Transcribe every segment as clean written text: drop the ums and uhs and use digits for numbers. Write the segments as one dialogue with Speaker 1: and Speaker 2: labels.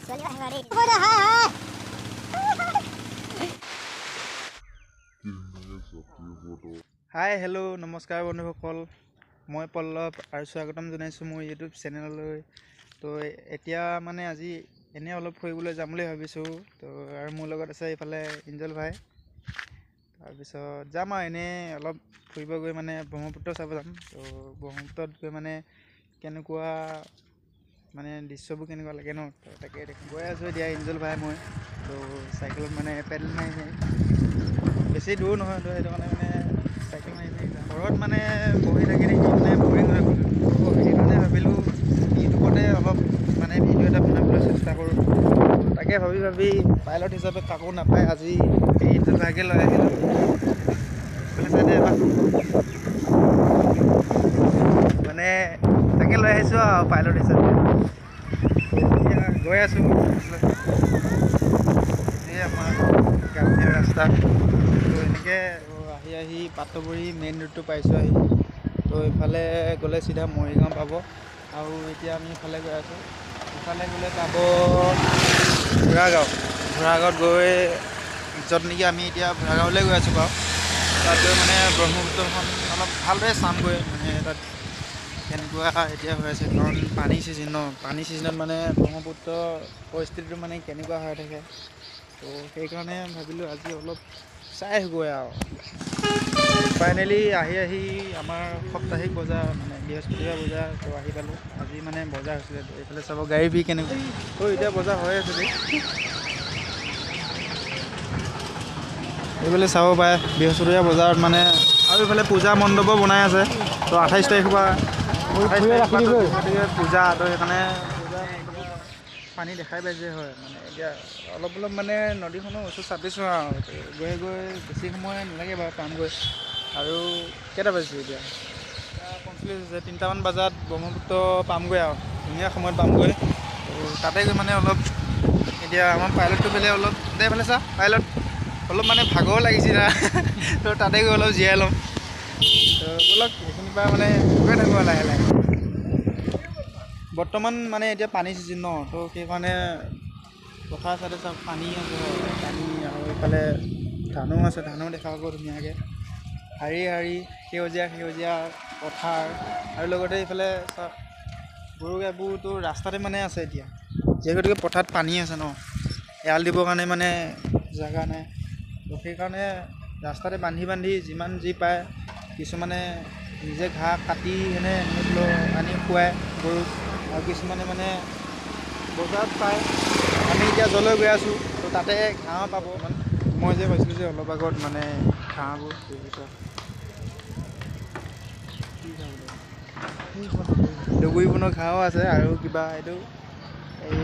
Speaker 1: Hi hello' নমস্কাৰ বন্ধুসকল, মই পল্লৱ আৰু স্বাগতম জনাইছোঁ মোৰ ইউটিউব চেনেললৈ। তো এতিয়া মানে আজি এনেই অলপ ফুৰিবলৈ যাম বুলি ভাবিছোঁ। তো আৰু মোৰ লগত আছে এইফালে ইঞ্জল ভাই। তাৰপিছত যাম আৰু এনেই অলপ ফুৰিব গৈ মানে ব্ৰহ্মপুত্ৰ চাব যাম। তো ব্ৰহ্মপুত্ৰত গৈ মানে কেনেকুৱা মানে দৃশ্যবোৰ কেনেকুৱা লাগে ন, তো তাকে গৈ আছোঁ এতিয়া ইঞ্জল ভাই মই। তো চাইকেলত মানে পেডেল মাৰি বেছি দূৰ নহয়, তো সেইটো কাৰণে মানে চাইকেল মাৰি যাম। ঘৰত মানে বহি থাকি মানে বৰিং হৈ গ'ল। তো সেইকাৰণে ভাবিলোঁ ইউটিউবতে অলপ মানে ভিডিঅ' এটা বনাবলৈ চেষ্টা কৰোঁ। তাকে ভাবি পাইলট হিচাপে কাকো নাপায় আজি এই ইঞ্জল ভাইকে লৈ আহিলোঁ। মানে তাকে লৈ আহিছোঁ আৰু পাইলট হিচাপে। এতিয়া গৈ আছোঁ, এই আমাৰ গাঁৱলীয়া ৰাস্তা। তো এনেকৈ আহি পাটবৰী মেইন ৰোডটো পাইছোঁ আহি। তো এইফালে গ'লে চিধা মৰিগাঁও পাব। আৰু এতিয়া আমি ইফালে গৈ আছোঁ, ইফালে গ'লে পাব ঘোঁৰাগাঁৱত গৈ য'ত নেকি আমি এতিয়া ঘোঁৰাগাঁৱলৈ গৈ আছোঁ বাৰু। তাত গৈ মানে ব্ৰহ্মপুত্ৰখন অলপ ভালদৰে চামগৈ, মানে তাত কেনেকুৱা এতিয়া হৈ আছে, কাৰণ পানী ছিজনত মানে ব্ৰহ্মপুত্ৰ পৰিস্থিতিটো মানে কেনেকুৱা হৈ থাকে। তো সেইকাৰণে ভাবিলোঁ আজি অলপ চাই আহোঁগৈ আৰু। ফাইনেলি আহি আমাৰ সাপ্তাহিক বজাৰ মানে বৃহস্পতিবাৰ বজাৰ তো আহি পালোঁ। আজি মানে বজাৰ হৈছিলে। তো এইফালে চাব গাড়ী ভিৰ কেনেকুৱা। তো এতিয়া বজাৰ হৈ আছে দেই, এইফালে চাব পাৰে বৃহস্পতিবাৰ বজাৰত মানে। আৰু এইফালে পূজা মণ্ডপো বনাই আছে। তো 28 তাৰিখৰ পৰা পূজা, তো সেইকাৰণে পূজা মণ্ডপত পানী দেখাই পাইছে হয়। মানে এতিয়া অলপ মানে নদীখনৰ ওচৰত চাপিছোঁ আৰু গৈ বেছি সময় নালাগে বাৰু পামগৈ। আৰু কেইটা বাজিছে এতিয়া 45 হৈছে, 3টামান বজাত ব্ৰহ্মপুত্ৰ পামগৈ আৰু ধুনীয়া সময়ত পামগৈ। তো তাতে গৈ মানে অলপ এতিয়া আমাৰ পাইলটটো পেলাই অলপ এইফালে চা পাইলট অলপ মানে ভাগৰো লাগিছিল তো তাতে গৈ অলপ জীয়াই ল'ম। তো ব'লক এইখিনিৰ পৰা মানে গৈ থাকোঁ লাহে লাহে। বৰ্তমান মানে এতিয়া পানী ছিজন ন, তো সেইকাৰণে পথাৰ চাইডে চব পানী আছে, পানী। আৰু এইফালে ধানো আছে, ধানো দেখা পাব ধুনীয়াকৈ শাৰী সেউজীয়া পথাৰ। আৰু লগতে এইফালে চব গৰু গাইবোৰতো ৰাস্তাতে মানে আছে এতিয়া, যিহেতুকে পথাৰত পানী আছে ন, এৰাল দিবৰ কাৰণে মানে জেগা নাই। তো সেইকাৰণে ৰাস্তাতে বান্ধি যিমান যি পায়, কিছুমানে নিজে ঘাঁহ কাটি আনি খুৱায় গৰুক, আৰু কিছুমানে মানে বজাৰত পায়। আমি এতিয়া য'লৈ গৈ আছোঁ তো তাতে ঘাঁহ পাব। মই যে কৈছিলোঁ যে অলপ আগত মানে ঘাঁহবোৰ ডুগুৰি বনৰ ঘাঁহও আছে। আৰু কিবা এইটো এই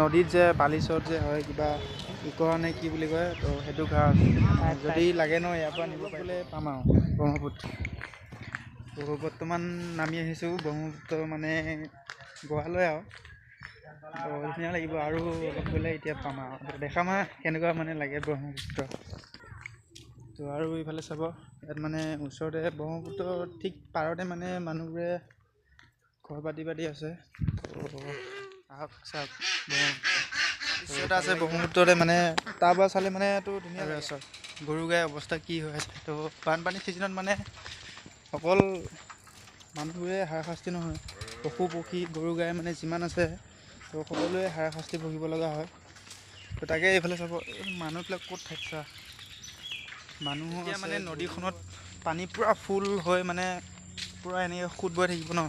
Speaker 1: নদীত যে বালিচৰত যে হয় কিবা ইকৰা নে কি বুলি কয়, তো সেইটো ঘাঁহ যদি লাগে ন ইয়াৰ পৰা নিব পাৰিলে পাম আৰু ব্ৰহ্মপুত্ৰ। তো বৰ্তমান নামি আহিছোঁ ব্ৰহ্মপুত্ৰ মানে গোৱালৈ আৰু। তো ধুনীয়া লাগিব আৰু অলপ গ'লে এতিয়া পাম আৰু দেখাম কেনেকুৱা মানে লাগে ব্ৰহ্মপুত্ৰ। তো আৰু এইফালে চাব, ইয়াত মানে ওচৰতে ব্ৰহ্মপুত্ৰ ঠিক পাৰতে মানে মানুহবোৰে ঘৰ পাতি আছে। তো আহক চাওক এটা আছে ব্ৰহ্মপুত্ৰতে, মানে তাৰ পৰা চালে মানে তো ধুনীয়া হৈ আছে। গৰু গাই অৱস্থা কি হৈ আছে। তো বানপানী ছিজনত মানে অকল মানুহবোৰে হাৰাশাস্তি নহয়, পশু পক্ষী গৰু গাই মানে যিমান আছে তো সকলোৱে হাৰাশাস্তি ভুগিব লগা হয়। তো তাকে এইফালে চাব, মানুহবিলাক ক'ত থাকিছা। মানুহ মানে নদীখনত পানী পূৰা ফুল হৈ মানে পূৰা এনেকৈ সোঁত বৈ থাকিব ন,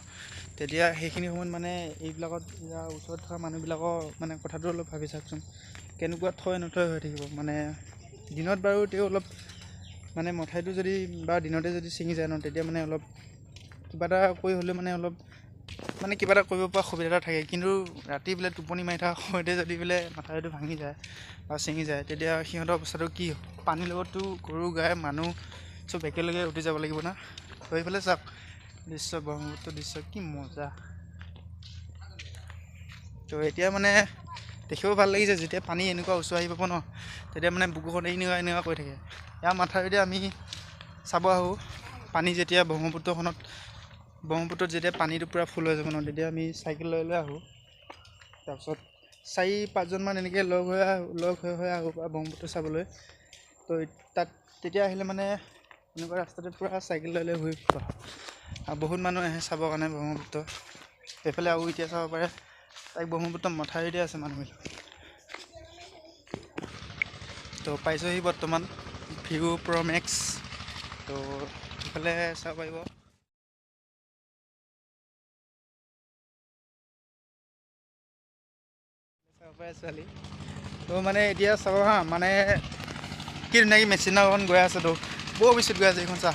Speaker 1: তেতিয়া সেইখিনি সময়ত মানে এইবিলাকত ইয়াৰ ওচৰত থকা মানুহবিলাকৰ মানে কথাটো অলপ ভাবি চাওকচোন, কেনেকুৱা থৈ নথৈ হৈ থাকিব। মানে দিনত বাৰু তেওঁ অলপ মানে মথাইটো যদি বা দিনতে যদি ছিঙি যায় ন, তেতিয়া মানে অলপ কিবা এটা কৰি হ'লেও মানে অলপ মানে কিবা এটা কৰিব পৰা সুবিধা এটা থাকে। কিন্তু ৰাতি বোলে টোপনি মাৰি থকা সময়তে যদি বোলে মথাউৰিটো ভাঙি যায় বা ছিঙি যায়, তেতিয়া সিহঁতৰ অৱস্থাটো কি হ'ব। পানীৰ লগততো গৰু গাই মানুহ চব একেলগে উটি যাব লাগিব না। তো এইফালে চাওক দৃশ্য, ব্ৰহ্মপুত্ৰ দৃশ্য কি মজা। তো এতিয়া মানে দেখিব ভাল লাগিছে, যেতিয়া পানী এনেকুৱা ওচৰ আহি পাব ন, তেতিয়া মানে বুকুখন এনেকুৱা কৰি থাকে। ইয়াৰ মাথাউৰিতে আমি চাব আহোঁ পানী যেতিয়া ব্ৰহ্মপুত্ৰত যেতিয়া পানীটো পূৰা ফুল হৈ যাব ন, তেতিয়া আমি চাইকেল লৈ আহোঁ। তাৰপিছত 4-5জনমান এনেকৈ লগ হৈ আহোঁ ব্ৰহ্মপুত্ৰ চাবলৈ। তো তাত তেতিয়া আহিলে মানে এনেকুৱা ৰাস্তাতে পূৰা চাইকেল লৈ ঘূৰি ফুৰোঁ আৰু বহুত মানুহ আহে চাবৰ কাৰণে ব্ৰহ্মপুত্ৰ। এইফালে আৰু এতিয়া চাব পাৰে তাইক ব্ৰহ্মপুত্ৰ মথাউৰিতে আছে মানুহবিলাক। তো পাইছোঁহি বৰ্তমান ভিউ প্ৰ' মেক্স। তো এইফালে চাব পাৰিব। চাব পাৰে ছোৱালী। তো মানে এতিয়া চাব হা, মানে কি ধুনীয়াকৈ মেচিন এখন গৈ আছে। তো বৰ বেছিত গৈ আছে এইখন চা।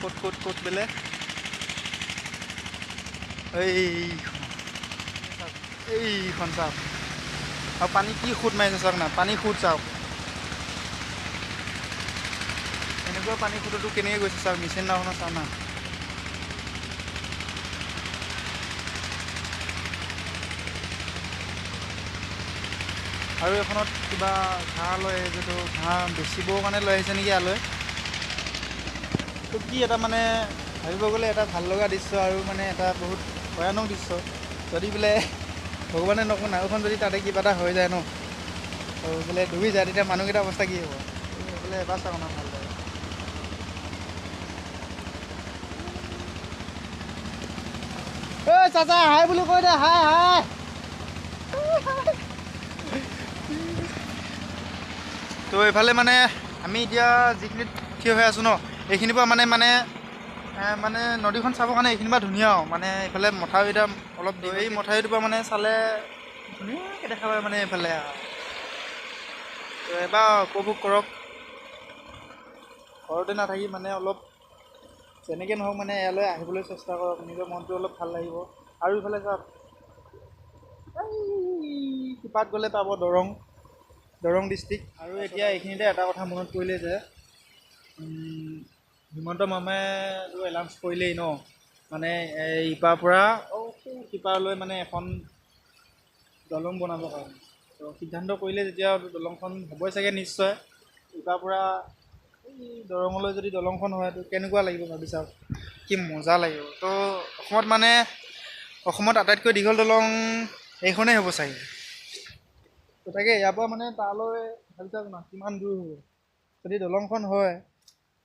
Speaker 1: ক'ত বোলে এইখন চাওক। আৰু পানী কি সোঁত মাৰিছে চাওক না, পানী সোঁত চাওক। এনেকুৱা পানী সোঁততো কেনেকৈ গৈছে চাওক, মেচিন নাওখনৰ চাওক না। আৰু এখনত কিবা ঘাঁহ লৈ আহিছে। তো ঘাঁহ বেচিবৰ কাৰণে লৈ আহিছে নেকি ইয়ালৈ। তো কি এটা মানে ভাবিব গ'লে এটা ভাল লগা দৃশ্য আৰু মানে এটা বহুত ভয়ানক দৃশ্য। যদি বোলে ভগৱানে নকওঁ নাওখন যদি তাতে কিবা এটা হৈ যায় ন, তো বোলে ডুবি যায়, তেতিয়া মানুহকেইটাৰ অৱস্থা কি হ'ব। বোলে এবাৰ চাওঁ না ভাল লাগে। ঐ চাচা হাই বুলি কৈ দে, হাই। তো এইফালে মানে আমি এতিয়া যিখিনিত থিয় হৈ আছোঁ ন, এইখিনিৰ পৰা মানে নদীখন চাবৰ কাৰণে এইখিনিৰ পৰা ধুনীয়া আৰু মানে এইফালে মথাউৰিটা অলপ এই মথাউৰিটোৰ পৰা মানে চালে ধুনীয়াকৈ দেখা পায় মানে এইফালে। তো এবাৰ উপভোগ কৰক। ঘৰতে নাথাকি মানে অলপ যেনেকৈ নহওক মানে ইয়ালৈ আহিবলৈ চেষ্টা কৰক, নিজৰ মনটো অলপ ভাল লাগিব। আৰু ইফালে চাওক, সিপাত গ'লে পাব দৰং ডিষ্ট্ৰিক্ট। আৰু এতিয়া এইখিনিতে এটা কথা মনত পৰিলে যে হিমন্ত মামাইটো এলাউন্স কৰিলেই ন, মানে ইপাৰ পৰা সিপাৰলৈ মানে এখন দলং বনাবৰ কাৰণে। তো সিদ্ধান্ত কৰিলে যেতিয়া দলংখন হ'বই চাগে নিশ্চয়। ইপাৰ পৰা এই দৰঙলৈ যদি দলংখন হয়, তো কেনেকুৱা লাগিব ভাবি চাওক, কি মজা লাগিব। তো অসমত আটাইতকৈ দীঘল দলং এইখনেই হ'ব চাগে। তো তাকে ইয়াৰ পৰা মানে তালৈ ভাবি চাওক না কিমান দূৰ হ'ব। যদি দলংখন হয়,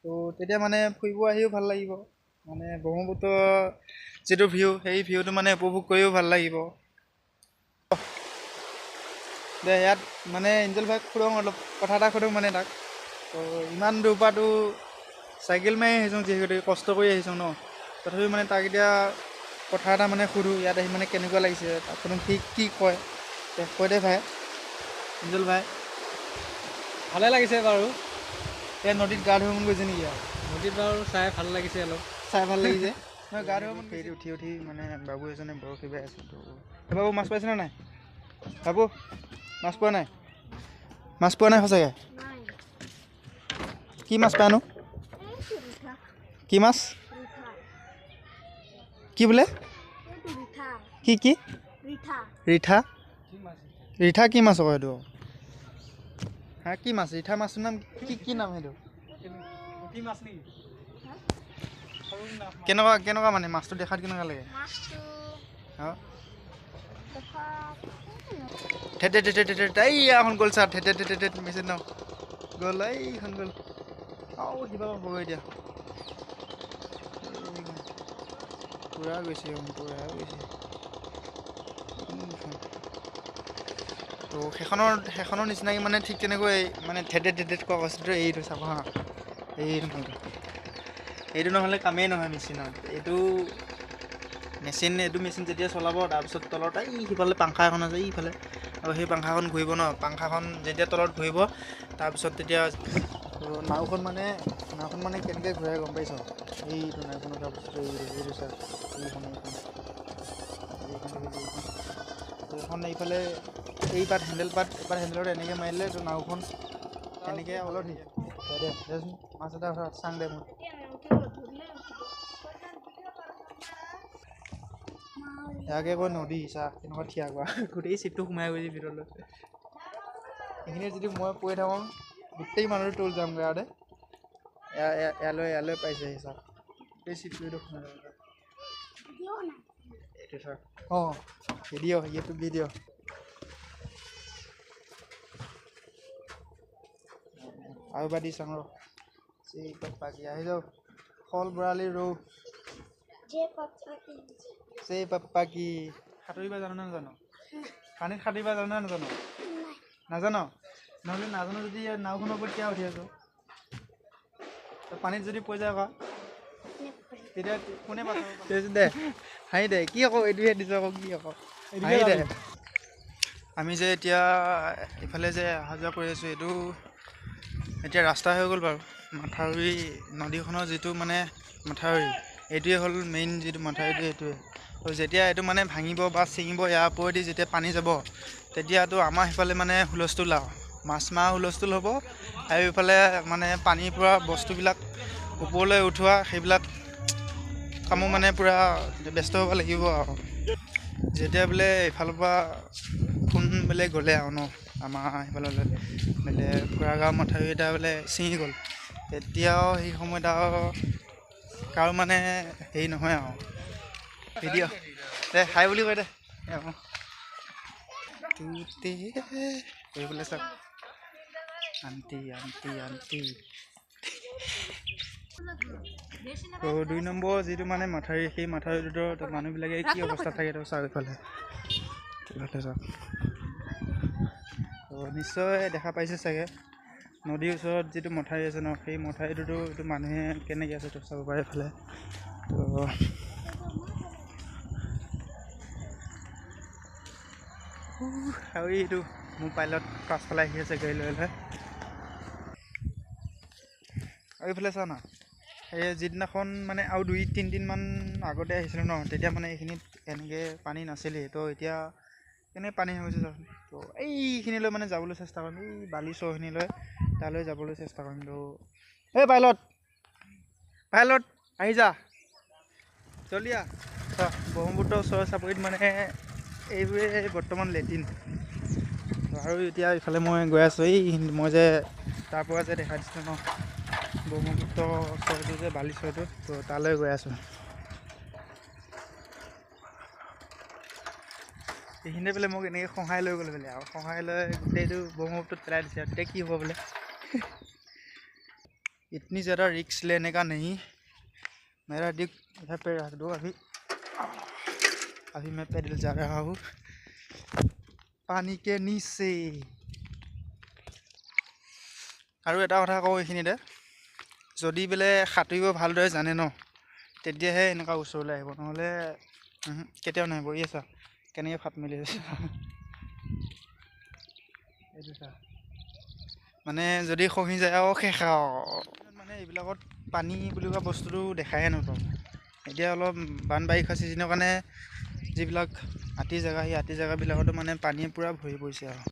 Speaker 1: তো তেতিয়া মানে ফুৰিব আহিও ভাল লাগিব। মানে ব্ৰহ্মপুত্ৰ যিটো ভিউ, সেই ভিউটো মানে উপভোগ কৰিও ভাল লাগিব। দে ইয়াত মানে এঞ্জেল ভাইক সোধোঁ, অলপ কথা এটা সোধোঁ মানে তাক। তো ইমান দূৰ পৰাতো চাইকেল মাৰি আহিছোঁ, যিহেতু কষ্ট কৰি আহিছোঁ ন, তথাপিও মানে তাক এতিয়া কথা এটা মানে সোধোঁ, ইয়াত আহি মানে কেনেকুৱা লাগিছে, তাক সোধোঁ কি কয়। কৈ দে ভাই, এঞ্জেল ভাই।
Speaker 2: ভালে লাগিছে বাৰু।
Speaker 1: এই নদীত গা ধুব মন গৈছে নেকি? আৰু
Speaker 2: নদীত বাৰু চাই ভাল লাগিছে, অলপ
Speaker 1: চাই ভাল লাগিছে। নহয় গা ধুব মন গৈছে। উঠি মানে বাবু এজনে বৰশী বাই আছে। তো বাবু মাছ পাইছেনে নাই? বাবু মাছ পোৱা নাই? মাছ পোৱা নাই সঁচাকৈ? কি মাছ পায়নো? কি মাছ? কি বোলে? কি ৰিঠা? ৰিঠা কি মাছ আকৌ সেইটো? হা কি মাছ? ৰিঠা মাছটোৰ নাম কি নাম সেইটো?
Speaker 2: মাছ নেকি?
Speaker 1: কেনেকুৱা মানে মাছটো দেখাত কেনেকুৱা লাগে? অঁ এইখন গ'ল চা, মেচিন ন গ'ল, এইখন গ'ল। কিবা হ'ব এতিয়া। পূৰা গৈছে। তো সেইখনৰ নিচিনাকৈ মানে ঠিক তেনেকৈ মানে ঠেটেত কোৱা বস্তুটো এইটো চাব হা। এইটো নহ'লে কামেই নহয় মেচিনত। এইটো মেচিন যেতিয়া চলাব, তাৰপিছত তলত সিফালে পাংখা এখন আছে ইফালে, আৰু সেই পাংখাখন ঘূৰিব ন। পাংখাখন যেতিয়া তলত ঘূৰিব, তাৰপিছত তেতিয়া নাওখন মানে কেনেকৈ ঘূৰাই গম পাইছ? এইটো নাওখনৰ বস্তুটো এইটো চা, এইখন এইফালে এইপাত হেণ্ডেলপাত হেণ্ডেলত এনেকৈ মাৰিলে তো নাওখন এনেকৈ অলপ দেচোন মাছ এটা চাং দে মোক। ইয়াকে কয় নদী। চাহ কেনেকুৱা থিয়া কৰা, গোটেই চিপটো সোমাই গৈছে ভিতৰলৈ। এইখিনি যদি মই পৰি থাকোঁ, গোটেই মানুহটো তল যামগৈ আৰু দে। ইয়ালৈ পাইছেহি চাওক, গোটেই চিপটো সোমাই যাব। এইটো চাওক। ভিডিঅ' ইউটিউব ভিডিঅ' আৰু এবাৰ দি চাওঁ ৰ সেই পাপ্পাকি আহি যাওঁ শল বৰালি ৰৌ সেই পাপ্পাকি সাঁতুৰিব জানো নে নাজানো পানীত সাঁতুৰিব জানো নে নাজানো নাজানো নহ'লে নাজানো যদি নাওখনৰ ওপৰত কিয় উঠি আছো পানীত যদি পৰি যায় আকৌ তেতিয়া কোনে বাচাব দে হাঁহি দে কি আকৌ এইটোহে দিছ আকৌ কি আকৌ হাঁহি দে আমি যে এতিয়া ইফালে যে অহা যোৱা কৰি আছোঁ এইটো এতিয়া ৰাস্তা হৈ গ'ল বাৰু মাথাউৰি নদীখনৰ যিটো মানে মাথাউৰি এইটোৱে হ'ল মেইন যিটো মাথাউৰিটো এইটোৱে তো যেতিয়া এইটো মানে ভাঙিব বা ছিঙিব ইয়াৰ ওপৰেদি যেতিয়া পানী যাব তেতিয়াতো আমাৰ সিফালে মানে হুলস্থুল আৰু মাছ মাৰা হুলস্থুল হ'ব আৰু ইফালে মানে পানীৰ পৰা বস্তুবিলাক ওপৰলৈ উঠোৱা সেইবিলাক কামো মানে পূৰা ব্যস্ত হ'ব লাগিব আৰু যেতিয়া বোলে এইফালৰ পৰা ফোন বোলে গ'লে আৰু ন আমাৰ সেইফাললৈ বোলে খুৰাগাঁও মাথাউৰি এটা বোলে ছিঙি গ'ল তেতিয়াও সেই সময়ত আৰু কাৰো মানে হেৰি নহয় আৰু ভিডিঅ' দে হাই বুলি কয় দে কৰিবলৈ চাওক আণ্টি আণ্টি আণ্টি 2 নম্বৰ যিটো মানে মাথাউৰি সেই মাথাউৰিটোত মানুহবিলাকে কি অৱস্থা থাকে তো চাওক এইফালে চাওক তো নিশ্চয় দেখা পাইছে চাগে নদীৰ ওচৰত যিটো মথাউৰি আছে ন সেই মথাউৰিটোতো এইটো মানুহে কেনেকৈ আছে তো চাব পাৰে এইফালে তো আৰু এইটো মোৰ পাইলট পাছফালে আহি আছে গাড়ী লৈ লৈ আৰু এইফালে চা না এই যিদিনাখন মানে আৰু 2-3 দিনমান আগতে আহিছিলোঁ ন তেতিয়া মানে এইখিনিত এনেকৈ পানী নাছিলেই তো এতিয়া কেনে পানী হৈছে চাওক তো এইখিনিলৈ মানে যাবলৈ চেষ্টা কৰিম এই বালি চৰখিনিলৈ তালৈ যাবলৈ চেষ্টা কৰিম তো এই পাইলট আহি যা জল্দি আহ ব্ৰহ্মপুত্ৰ ওচৰৰ চাপৰিত মানে এইবোৰে বৰ্তমান লেট্ৰিন আৰু এতিয়া ইফালে মই গৈ আছোঁ এই মই যে তাৰ পৰা যে দেখা দিছিলোঁ ন ব্ৰহ্মপুত্ৰ চৰটো যে বালিচৰটো তো তালৈ গৈ আছোঁ এইখিনিতে বোলে মোক এনেকৈ সহায় লৈ গ'ল বোলে আৰু সহায় লৈ গোটেইটো ব্ৰহ্মপুত্ৰত পেলাই দিছে আৰু তেতিয়া কি হ'ব বোলে इतनी ज़्यादा रिक्स लेने का नहीं मेरा दिल इधर पे रख दो अभी मैं पैदल जा रहा हूँ पानी के नीचे আৰু এটা কথা কওঁ এইখিনিতে যদি বোলে সাঁতুৰিব ভালদৰে জানে ন তেতিয়াহে এনেকুৱা ওচৰলৈ আহিব নহ'লে কেতিয়াও নাহিব ই আছা কেনেকৈ ফাট মেলি আছে এইটো চা মানে যদি খহি যায় আৰু শেষ আৰু মানে এইবিলাকত পানী বুলি কোৱা বস্তুটো দেখায়ে নাপাওঁ এতিয়া অলপ বানবাৰিষা ছিজনৰ কাৰণে যিবিলাক আতি জেগা সেই আতি জেগাবিলাকতো মানে পানীয়ে পূৰা ভৰি পৰিছে আৰু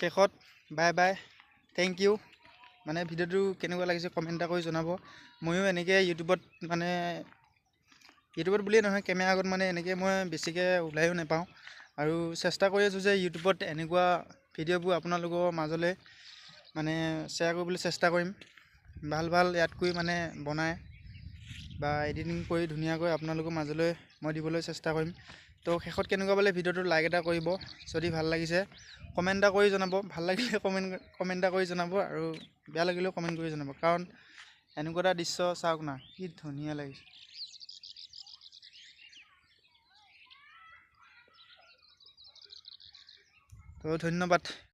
Speaker 1: শেষত বাই বাই থেংক ইউ মানে ভিডিঅ'টো কেনেকুৱা লাগিছে কমেণ্ট এটা কৰি জনাব ময়ো এনেকৈ ইউটিউবত বুলিয়ে নহয় কেমেৰা আগত মানে এনেকৈ মই বেছিকৈ ওলায়ো নাপাওঁ আৰু চেষ্টা কৰি আছোঁ যে ইউটিউবত এনেকুৱা ভিডিঅ'বোৰ আপোনালোকৰ মাজলৈ মানে শ্বেয়াৰ কৰিবলৈ চেষ্টা কৰিম ভাল ইয়াতকৈ মানে বনাই বা এডিটিং কৰি ধুনীয়াকৈ আপোনালোকৰ মাজলৈ মই দিবলৈ চেষ্টা কৰিম তো শেষত কেনেকুৱা পালে ভিডিঅ'টো লাইক এটা কৰিব যদি ভাল লাগিছে কমেণ্ট এটা কৰি জনাব ভাল লাগিলে কমেণ্ট এটা কৰি জনাব আৰু বেয়া লাগিলেও কমেণ্ট কৰি জনাব কাৰণ এনেকুৱা এটা দৃশ্য চাওক না কি ধুনীয়া লাগিছে তো ধন্যবাদ।